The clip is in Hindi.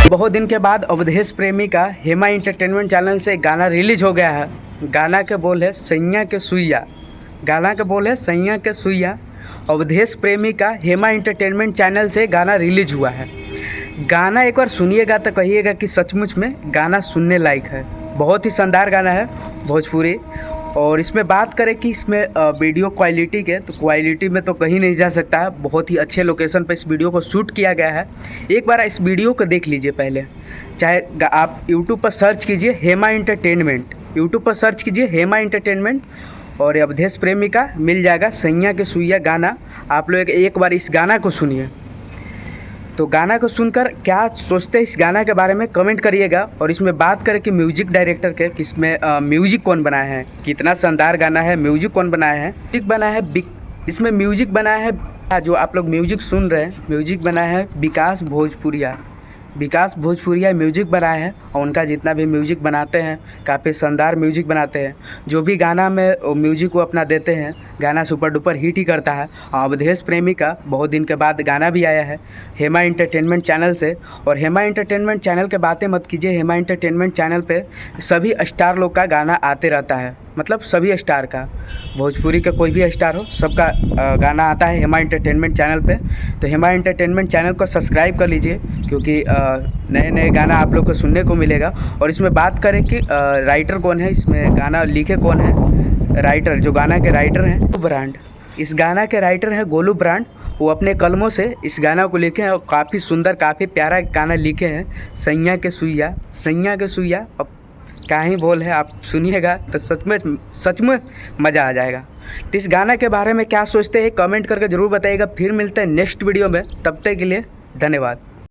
बहुत दिन के बाद अवधेश प्रेमी का हेमा एंटरटेनमेंट चैनल से गाना रिलीज हो गया है। गाना के बोल है सैया के सुइया। गाना के बोल है सैया के सुइया। अवधेश प्रेमी का हेमा एंटरटेनमेंट चैनल से गाना रिलीज हुआ है। गाना एक बार सुनिएगा तो कहिएगा कि सचमुच में गाना सुनने लायक है। बहुत ही शानदार गाना है भोजपुरी। और इसमें बात करें कि इसमें वीडियो क्वालिटी के, तो क्वालिटी में तो कहीं नहीं जा सकता है। बहुत ही अच्छे लोकेशन पर इस वीडियो को शूट किया गया है। एक बार इस वीडियो को देख लीजिए पहले। चाहे आप यूट्यूब पर सर्च कीजिए हेमा एंटरटेनमेंट, यूट्यूब पर सर्च कीजिए हेमा एंटरटेनमेंट और अवधेश प्रेमी का मिल जाएगा सैया के सुइया गाना। आप लोग एक बार इस गाना को सुनिए। तो गाना को सुनकर क्या सोचते हैं इस गाना के बारे में कमेंट करिएगा। और इसमें बात करें कि म्यूजिक डायरेक्टर के, कि इसमें म्यूजिक कौन बनाया है, कितना शानदार गाना है, म्यूजिक कौन बनाया है। म्यूजिक बनाया है इसमें म्यूजिक बनाया है, जो आप लोग म्यूजिक सुन रहे हैं, म्यूजिक बनाया है विकास भोजपुरिया। विकास भोजपुरिया म्यूजिक बनाया है और उनका जितना भी म्यूजिक बनाते हैं काफ़ी शानदार म्यूजिक बनाते हैं। जो भी गाना में म्यूजिक को अपना देते हैं, गाना सुपर डुपर हिट ही करता है। अवधेश प्रेमी का बहुत दिन के बाद गाना भी आया है हेमा एंटरटेनमेंट चैनल से। और हेमा एंटरटेनमेंट चैनल के बातें मत कीजिए, हेमा एंटरटेनमेंट चैनल पे सभी स्टार लोग का गाना आते रहता है। मतलब सभी स्टार का, भोजपुरी का कोई भी स्टार हो, सबका गाना आता है हेमा एंटरटेनमेंट चैनल पे। तो हेमा एंटरटेनमेंट चैनल को सब्सक्राइब कर लीजिए, क्योंकि नए नए गाना आप लोग को सुनने को मिलेगा। और इसमें बात करें कि राइटर कौन है, इसमें गाना लिखे कौन है, राइटर जो गाना के राइटर हैं गोलू ब्रांड। इस गाना के राइटर हैं गोलू ब्रांड। वो अपने कलमों से इस गाना को लिखे हैं और काफ़ी सुंदर, काफ़ी प्यारा गाना लिखे हैं सैया के सुइया। सैया के सुइया अब क्या ही बोल है, आप सुनिएगा तो सच में मज़ा आ जाएगा। तो इस गाना के बारे में क्या सोचते हैं कमेंट करके ज़रूर बताइएगा। फिर मिलते हैं नेक्स्ट वीडियो में, तब तक के लिए धन्यवाद।